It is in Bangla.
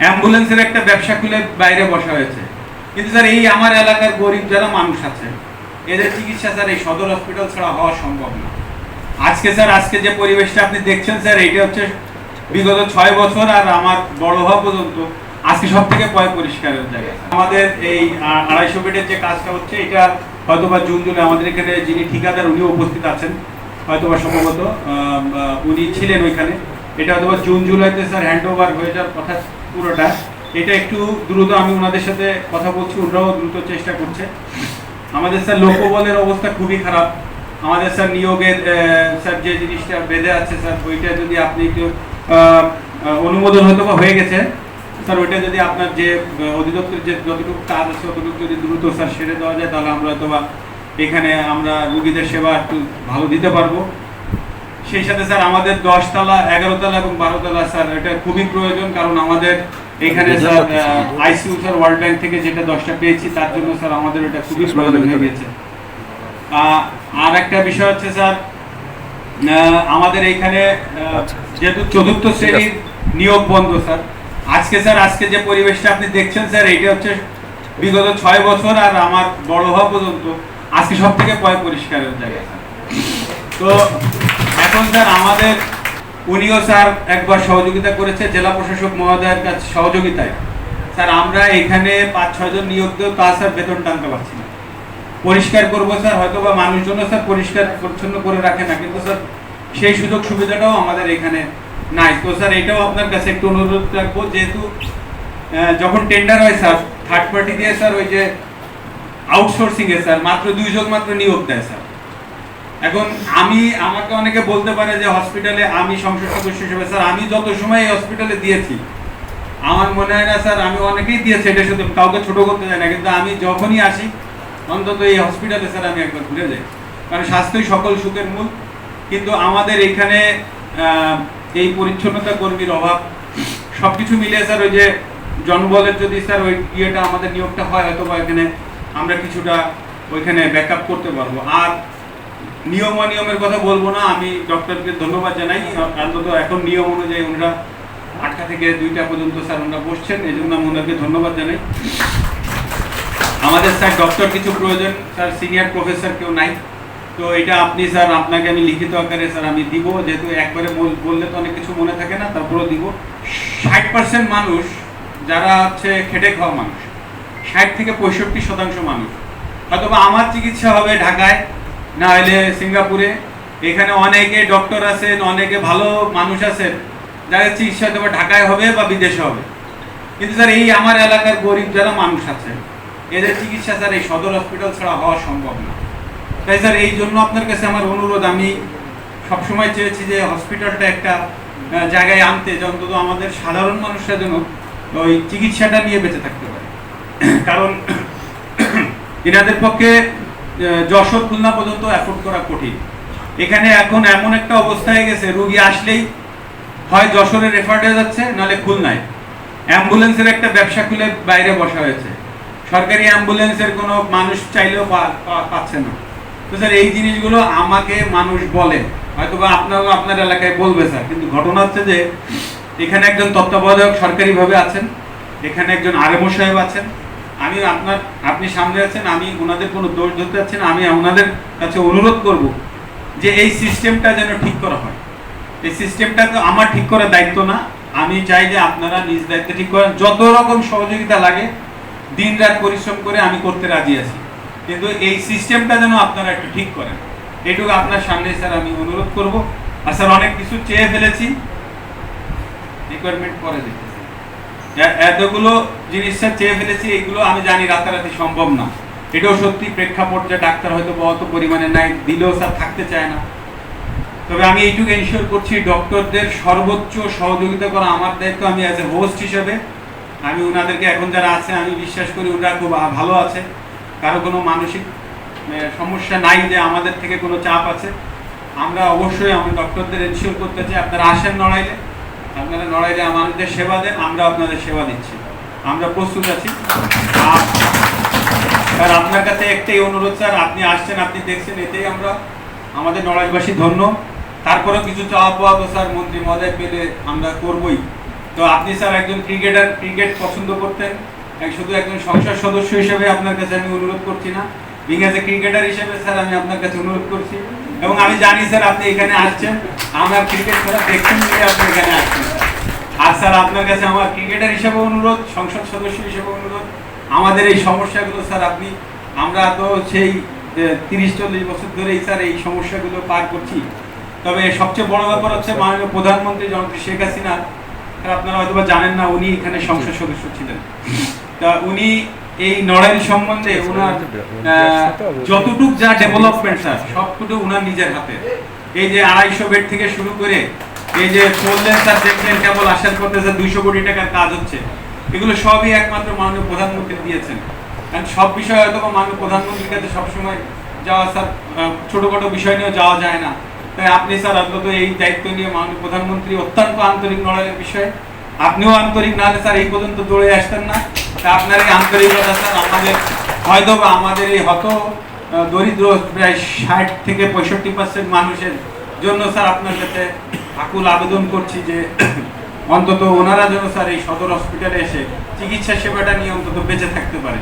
অ্যাম্বুলেন্সের একটা ব্যবসা খুলে বাইরে বসা হয়েছে। কিন্তু স্যার এই আমার এলাকার গরিব যারা মানুষ আছে এদের চিকিৎসা স্যার এই সদর হসপিটাল ছাড়া হওয়া সম্ভব না। আজকে যে পরিবেশটা আপনি দেখছেন স্যার, এইটা হচ্ছে বিগত 6 বছর আর আমার বড় হওয়া পর্যন্ত আজকে সব থেকে পরিষ্কারের জায়গা। আমাদের এই 250 বেডের যে কাজটা হচ্ছে এটা হয়তোবা জুন জুলাই আমাদের এখানে যিনি ঠিকাদার উনিও উপস্থিত আছেন, হয়তোবা সম্ভবত উনি ছিলেন ওইখানে। এটা হয়তোবা জুন জুলাইতে স্যার হ্যান্ড ওভার হয়ে যাওয়ার কথা পুরোটা। এটা একটু দ্রুত আমি ওনাদের সাথে কথা বলছি, ওনারাও দ্রুত চেষ্টা করছে। আমাদের স্যার লোকবলের অবস্থা খুবই খারাপ। আমাদের স্যার নিয়োগের স্যার যে জিনিসটা বেঁধে আছে স্যার, ওইটা যদি আপনি একটু অনুমোদন হয়তো হয়ে গেছে স্যার, ওইটা যদি আপনার যে অধিদপ্তরের যে যতটুকু কাজ আছে ততটুকু যদি দ্রুত স্যার সেরে দেওয়া যায়, তাহলে আমরা হয়তো এখানে আমরা রুগীদের সেবা একটু ভালো দিতে পারবো। সেই সাথে স্যার আমাদের 10 তলা 11 তলা এবং 12 তলা স্যার এটা খুবই প্রয়োজন, কারণ আমাদের এখানে sir ICU sir world bank থেকে যেটা 10টা পেয়েছি তার জন্য স্যার আমাদের এটা খুবই প্রয়োজন হয়ে গেছে। আর একটা বিষয় হচ্ছে স্যার, আমাদের এইখানে যেহেতু 4র্থ শ্রেণীর নিয়োগ বন্ধ স্যার, আজকে যে পরিবেশটা আপনি দেখছেন স্যার, এইটা হচ্ছে বিগত 6 বছর আর আমার বড় হওয়া পর্যন্ত আজকে সব থেকে পরিষ্কারের জায়গা স্যার। তো এখন স্যার আমাদের উনিও স্যার একবার সহযোগিতা করেছে জেলা প্রশাসক মহোদয়ের কাছে সহযোগিতায় স্যার, আমরা এখানে 5-6 জন নিয়োগ দিয়েও তা স্যার বেতন টানতে পারছি না। পরিষ্কার করবো স্যার, হয়তো বা মানুষজন স্যার পরিষ্কার পরিচ্ছন্ন করে রাখে না, কিন্তু স্যার সেই সুযোগ সুবিধাটাও আমাদের এখানে নাই। তো স্যার এটাও আপনার কাছে একটু অনুরোধ রাখবো, যেহেতু যখন টেন্ডার হয় স্যার থার্ড পার্টি দিয়ে স্যার ওই যে আউটসোর্সিং এ স্যার মাত্র 2 জন মাত্র নিয়োগ দেয় স্যার। এখন আমাকে অনেকে বলতে পারে যে হসপিটালে আমি সংসদ সদস্য হিসেবে স্যার আমি যত সময় এই হসপিটালে দিয়েছি, আমার মনে হয় না স্যার আমি অনেকেই দিয়েছি, এটা শুধু কাউকে ছোট করতে চাই না, কিন্তু আমি যখনই আসি অন্তত এই হসপিটালে স্যার আমি একবার ঘুরে যাই, কারণ স্বাস্থ্যই সকল সুখের মূল। কিন্তু আমাদের এখানে এই পরিচ্ছন্নতা কর্মীর অভাব, সবকিছু মিলে স্যার ওই যে জনবলের যদি স্যার ওই ইয়েটা আমাদের নিয়োগটা হয়, হয়তো বা এখানে আমরা কিছুটা ওইখানে ব্যাকআপ করতে পারবো। আর নিয়ম অনিয়মের কথা বলবো না, আমি ডক্টরকে ধন্যবাদ জানাই, অন্তত এখন নিয়ম অনুযায়ী ওনারা 8টা থেকে 2টা পর্যন্ত স্যার ওনারা বসছেন, এই জন্য আমি ওনাকে ধন্যবাদ জানাই। আমাদের স্যার ডক্টর কিছু প্রয়োজন স্যার, সিনিয়র প্রফেসর কেউ নাই, তো এটা আপনি স্যার আপনাকে আমি লিখিত আকারে স্যার আমি দিব, যেহেতু একবারে বললে তো অনেক কিছু মনে থাকে না, তারপরেও দিব। 60% মানুষ যারা হচ্ছে খেটে খাওয়া মানুষ, 60 থেকে 65% মানুষ হয়তো আমার চিকিৎসা হবে ঢাকায়, না হলে সিঙ্গাপুরে। এখানে অনেকে ডক্টর আছেন, অনেকে ভালো মানুষ আছেন যাদের চিকিৎসা হয়তো ঢাকায় হবে বা বিদেশে হবে, কিন্তু স্যার এই আমার এলাকার গরিব যারা মানুষ আছে এদের চিকিৎসা স্যার এই সদর হসপিটাল ছাড়া হওয়া সম্ভব না। তাই স্যার এই জন্য আপনার কাছে আমার অনুরোধ, আমি সবসময় চেয়েছি যে হসপিটালটা একটা জায়গায় আনতে, যে অন্তত আমাদের সাধারণ মানুষরা যেন ওই চিকিৎসাটা নিয়ে বেঁচে থাকতে পারে। কারণ এনাদের পক্ষে যশোর খুলনা পর্যন্ত অ্যাফোর্ড করা কঠিন। এখানে এখন এমন একটা অবস্থা হয়ে গেছে, রুগী আসলেই হয় যশোরে রেফার হয়ে যাচ্ছে, নাহলে খুলনায়। অ্যাম্বুলেন্সের একটা ব্যবসা খুলে বাইরে বসা হয়েছে, সরকারি অ্যাম্বুলেন্সের কোনো মানুষ চাইলেও পাচ্ছে না। তো স্যার এই জিনিসগুলো আমাকে মানুষ বলে, হয়তো বা আপনার এলাকায় বলবে স্যার, কিন্তু ঘটনা হচ্ছে যে এখানে একজন তত্ত্বাবধায়ক সরকারিভাবে আছেন, এখানে একজন আরএমও সাহেব আছেন, আপনি সামনে আছেন, আমি ওনাদের কোনো দোষ ধরতে চাচ্ছি না, আমি ওনাদের কাছে অনুরোধ করব যে এই সিস্টেমটা যেন ঠিক করা হয়। এই সিস্টেমটা তো আমার ঠিক করার দায়িত্ব না, আমি চাই যে আপনারা নিজ দায়িত্বে ঠিক করেন, যত রকম সহযোগিতা লাগে দিন রাত পরিশ্রম করে আমি করতে রাজি আছি, কিন্তু এই সিস্টেমটা যেন আপনারা একটু ঠিক করেন, এটুকু আপনার সামনে স্যার আমি অনুরোধ করব। আর স্যার অনেক কিছু চেয়ে ফেলেছি, রিকোয়ারমেন্ট পরে দেখতেছি, এতগুলো জিনিস স্যার চেয়ে ফেলেছি, এইগুলো আমি জানি রাতারাতি সম্ভব না, এটাও সত্যি। প্রেক্ষাপট যে ডাক্তার হয়তো অত পরিমাণে নাই, দিলেও স্যার থাকতে চায় না। তবে আমি এইটুকু এনশিওর করছি ডক্টরদের সর্বোচ্চ সহযোগিতা করা আমার দায়িত্ব। আমি অ্যাজ এ হোস্ট হিসেবে আমি ওনাদেরকে, এখন যারা আছে আমি বিশ্বাস করি ওনারা খুব ভালো আছে, কারো কোনো মানসিক সমস্যা নাই যে আমাদের থেকে কোনো চাপ আছে। আমরা অবশ্যই আমি ডক্টরদের এনশিওর করতে চাই আপনারা আসেন নড়াইলে, আপনারা নড়াইলে আমাদের সেবা দেন, আমরা আপনাদের সেবা দিচ্ছি, আমরা প্রস্তুত আছি। আর আপনার কাছে একটাই অনুরোধ স্যার, আপনি আসছেন, আপনি দেখছেন, এতেই আমরা আমাদের নড়াইলবাসী ধন্য। তারপরেও কিছু চাওয়া পাওয়া তো স্যার মন্ত্রী মহোদয় পেলে আমরা করবই, তো আপনি স্যার একজন ক্রিকেটার, ক্রিকেট পছন্দ করতেন, শুধু একজন সংসদ সদস্য হিসেবে আপনার কাছে আমি অনুরোধ করছি না, বিং এজ এ ক্রিকেটার হিসেবে স্যার আমি আপনার কাছে অনুরোধ করছি। এবং আমি জানি স্যার আপনি এখানে আসছেন আমার ক্রিকেট খেলা দেখছেন বলে আপনি এখানে আসছেন। আর স্যার আপনার কাছে আমার ক্রিকেটার হিসেবে অনুরোধ, সংসদ সদস্য হিসেবে অনুরোধ, আমাদের এই সমস্যাগুলো স্যার আপনি, আমরা তো সেই 30-40 বছর ধরেই স্যার এই সমস্যাগুলো পার করছি। তবে সবচেয়ে বড় ব্যাপার হচ্ছে মাননীয় প্রধানমন্ত্রী জননেত্রী শেখ হাসিনা, আপনারা হয়তো জানেন না, উনি এখানে সংসদ সদস্য ছিলেন। তা উনি এই নড়াইল সম্বন্ধে উনার যতটুক যা ডেভেলপমেন্ট স্যার সবটুকু উনার নিজের হাতে। এই যে 250 বেড থেকে শুরু করে এই যে বললেন স্যার, দেখলেন কেবল আসার পথে স্যার 200 কোটি টাকার কাজ হচ্ছে, এগুলো সবই একমাত্র মাননীয় প্রধানমন্ত্রী দিয়েছেন। কারণ সব বিষয় হয়তো মাননীয় প্রধানমন্ত্রীর কাছে সবসময় যাওয়া স্যার, ছোটখাটো বিষয় নিয়েও যাওয়া যায় না। তাই আপনি স্যার অন্তত এই দায়িত্ব নিয়ে মাননীয় প্রধানমন্ত্রী অত্যন্ত আন্তরিক নড়াইলের বিষয়ে, আপনিও আন্তরিক না হলে স্যার এই পর্যন্ত দৌড়ে আসতেন না। তা আপনার এই আন্তরিকতা স্যার আমাদের হয়তো বা আমাদের এই হত দরিদ্র প্রায় 60 থেকে 65% মানুষের জন্য স্যার আপনার কাছে আকুল আবেদন করছি যে অন্তত ওনারা যেন স্যার এই সদর হসপিটালে এসে চিকিৎসা সেবাটা নিয়ে অন্তত বেঁচে থাকতে পারে।